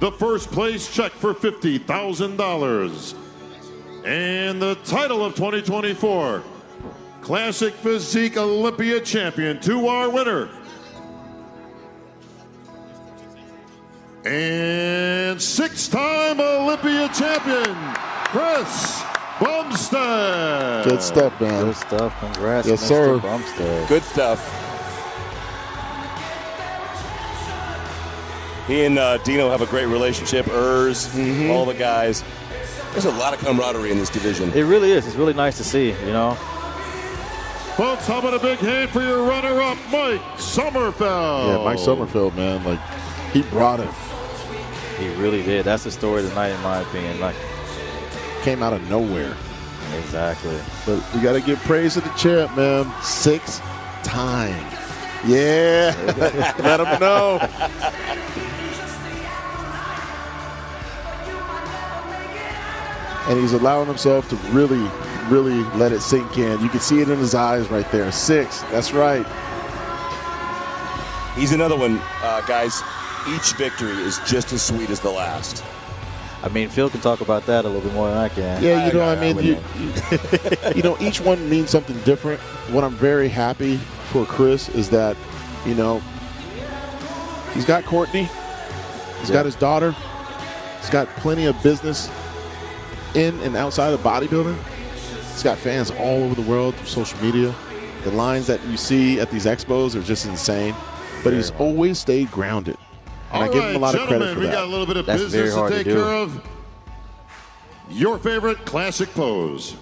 the first place check for $50,000, and the title of 2024 Classic Physique Olympia Champion to our winner. And six-time Olympia champion, Chris Bumstead. Good stuff, man. Good stuff. Congrats, yes, Mr. sir. Bumstead. Good stuff. He and Dino have a great relationship. All the guys. There's a lot of camaraderie in this division. It really is. It's really nice to see, you know. Folks, how about a big hand for your runner-up, Mike Sommerfeld? Yeah, Mike Sommerfeld, man. Like, he brought it. He really did. That's the story of the night, in my opinion. Like, came out of nowhere. Exactly. But we got to give praise to the champ, man. 6 times. Yeah. Let him know. And he's allowing himself to really let it sink in. You can see it in his eyes right there. 6. That's right. He's another one, guys. Each victory is just as sweet as the last. I mean, Phil can talk about that a little bit more than I can. Yeah, you know, I mean, you know, each one means something different. What I'm very happy for Chris is that, you know, he's got Courtney, he's got his daughter, he's got plenty of business in and outside of bodybuilding. He's got fans all over the world through social media. The lines that you see at these expos are just insane. But he's always stayed grounded. And I give him a lot of credit for that. We got a little bit of business to take care of. Your favorite classic pose.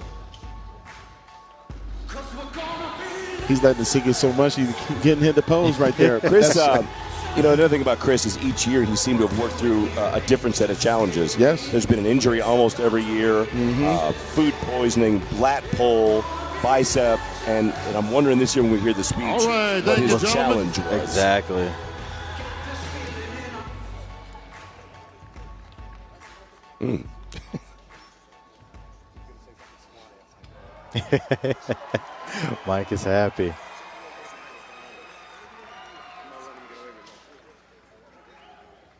He's letting it sink in so much, he's getting hit the pose right there. Chris, you know, another thing about Chris is each year he seemed to have worked through a different set of challenges. Yes. There's been an injury almost every year, food poisoning, lat pull, bicep, and I'm wondering this year when we hear the speech what his challenge was. Exactly. Mike is happy.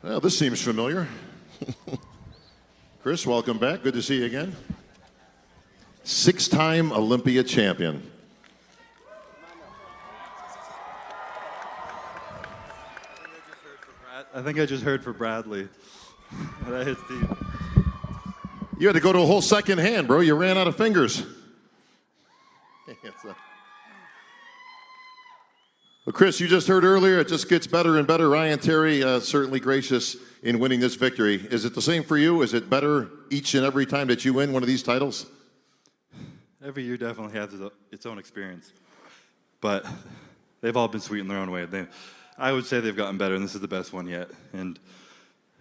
Well, this seems familiar. Chris, welcome back. Good to see you again. 6-time Olympia champion. I think I just heard for Bradley. That hits deep. You had to go to a whole second hand, bro. You ran out of fingers. Well, Chris, you just heard earlier, it just gets better and better. Ryan Terry, certainly gracious in winning this victory. Is it the same for you? Is it better each and every time that you win one of these titles? Every year definitely has its own experience. But they've all been sweet in their own way. I would say they've gotten better, and this is the best one yet. And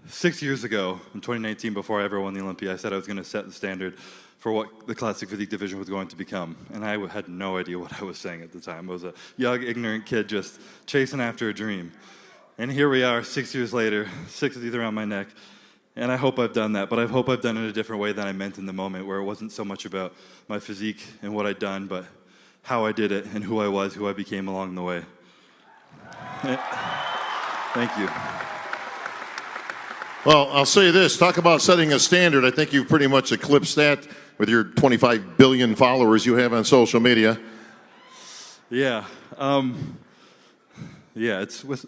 6 years ago, in 2019, before I ever won the Olympia, I said I was going to set the standard for what the classic physique division was going to become. And I had no idea what I was saying at the time. I was a young, ignorant kid just chasing after a dream. And here we are, 6 years later, 6 of these around my neck. And I hope I've done that, but I hope I've done it in a different way than I meant in the moment, where it wasn't so much about my physique and what I'd done, but how I did it and who I was, who I became along the way. Thank you. Well, I'll say this. Talk about setting a standard. I think you've pretty much eclipsed that with your 25 billion followers you have on social media. Yeah. It's with,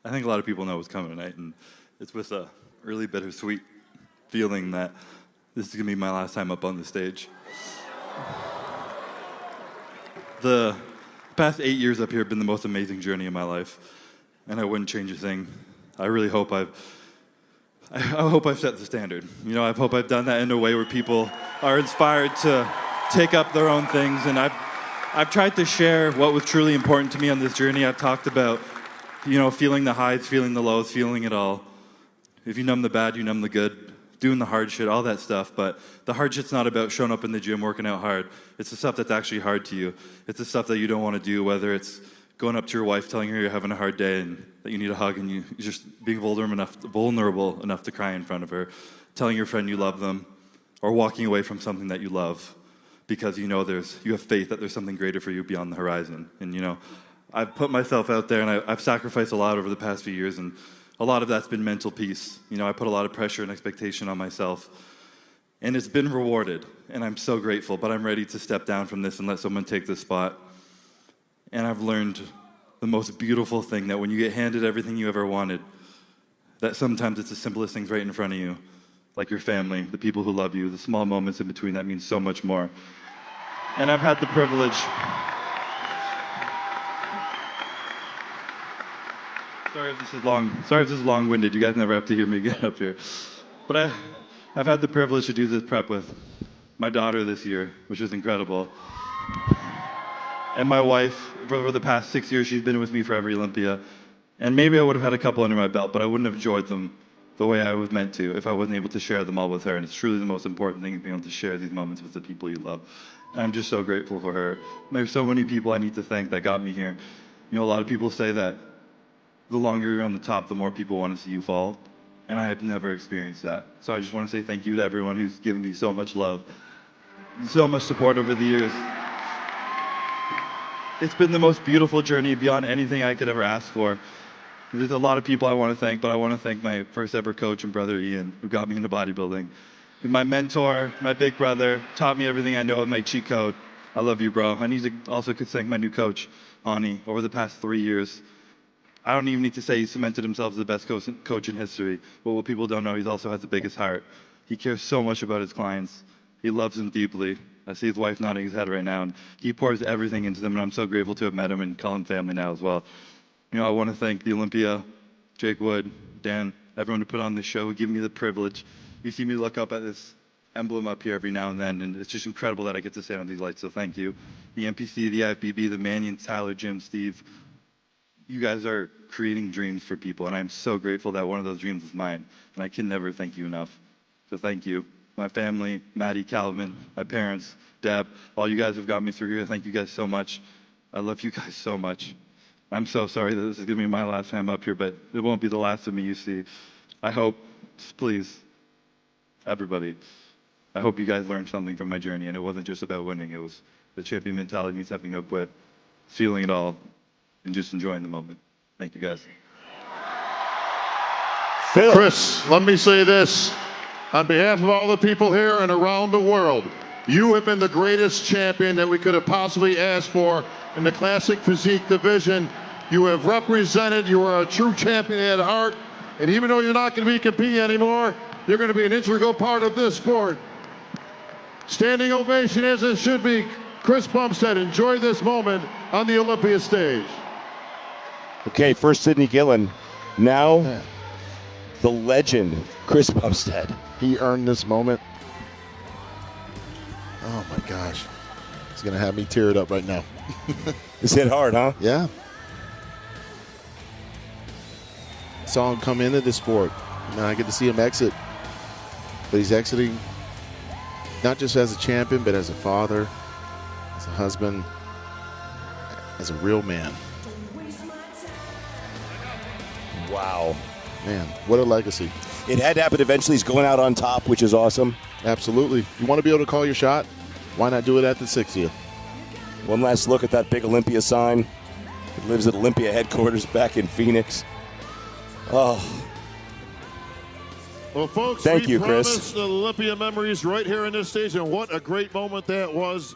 I think a lot of people know what's coming tonight, and it's with a really bittersweet feeling that this is going to be my last time up on the stage. The past 8 years up here have been the most amazing journey of my life, and I wouldn't change a thing. I really hope I hope I've set the standard. You know, I hope I've done that in a way where people are inspired to take up their own things, and I've tried to share what was truly important to me on this journey. I've talked about, you know, feeling the highs, feeling the lows, feeling it all. If you numb the bad, you numb the good, doing the hard shit, all that stuff. But the hard shit's not about showing up in the gym, working out hard. It's the stuff that's actually hard to you. It's the stuff that you don't want to do, whether it's going up to your wife, telling her you're having a hard day and that you need a hug, and you're just being vulnerable enough to cry in front of her, telling your friend you love them, or walking away from something that you love because you know you have faith that there's something greater for you beyond the horizon. And, you know, I've put myself out there, and I've sacrificed a lot over the past few years, and a lot of that's been mental peace. You know, I put a lot of pressure and expectation on myself, and it's been rewarded, and I'm so grateful, but I'm ready to step down from this and let someone take this spot. And I've learned the most beautiful thing, that when you get handed everything you ever wanted, that sometimes it's the simplest things right in front of you, like your family, the people who love you, the small moments in between that mean so much more. And I've had the privilege. Sorry if this is long-winded. You guys never have to hear me get up here. But I've had the privilege to do this prep with my daughter this year, which is incredible. And my wife, for the past 6 years, she's been with me for every Olympia. And maybe I would have had a couple under my belt, but I wouldn't have enjoyed them the way I was meant to if I wasn't able to share them all with her. And it's truly the most important thing, being able to share these moments with the people you love. And I'm just so grateful for her. There's so many people I need to thank that got me here. You know, a lot of people say that the longer you're on the top, the more people want to see you fall. And I have never experienced that. So I just want to say thank you to everyone who's given me so much love, so much support over the years. It's been the most beautiful journey beyond anything I could ever ask for. There's a lot of people I want to thank, but I want to thank my first ever coach and brother, Ian, who got me into bodybuilding. My mentor, my big brother, taught me everything I know of my cheat code. I love you, bro. I need to also thank my new coach, Ani, over the past 3 years. I don't even need to say he cemented himself as the best coach in history. But what people don't know, he also has the biggest heart. He cares so much about his clients. He loves them deeply. I see his wife nodding his head right now, and he pours everything into them, and I'm so grateful to have met him and call him family now as well. You know, I want to thank the Olympia, Jake Wood, Dan, everyone who put on this show, who gave me the privilege. You see me look up at this emblem up here every now and then, and it's just incredible that I get to stand on these lights, so thank you. The NPC, the IFBB, the Manions, Tyler, Jim, Steve, you guys are creating dreams for people, and I'm so grateful that one of those dreams is mine, and I can never thank you enough. So thank you. My family, Maddie, Calvin, my parents, Deb, all you guys have got me through here. Thank you guys so much. I love you guys so much. I'm so sorry that this is going to be my last time up here, but it won't be the last of me you see. I hope, please, everybody, I hope you guys learned something from my journey, and it wasn't just about winning. It was the champion mentality means stepping up with, feeling it all, and just enjoying the moment. Thank you, guys. Phil. Chris, let me say this. On behalf of all the people here and around the world, you have been the greatest champion that we could have possibly asked for in the classic physique division. You have represented, you are a true champion at heart, and even though you're not going to be competing anymore, you're going to be an integral part of this sport. Standing ovation as it should be. Chris Bumstead, enjoy this moment on the Olympia stage. Okay, first Sidney Gillen, now the legend, Chris Bumstead. He earned this moment. Oh my gosh. It's going to have me teared up right now. This hit hard, huh? Yeah. Saw him come into this sport. Now I get to see him exit. But he's exiting not just as a champion, but as a father, as a husband, as a real man. Wow. Man, what a legacy. It had to happen eventually. He's going out on top, which is awesome. Absolutely. You want to be able to call your shot? Why not do it at the 60th? One last look at that big Olympia sign. It lives at Olympia headquarters back in Phoenix. Oh. Well, folks, Thank we you, promised Chris. the Olympia memories right here in this stage, and what a great moment that was.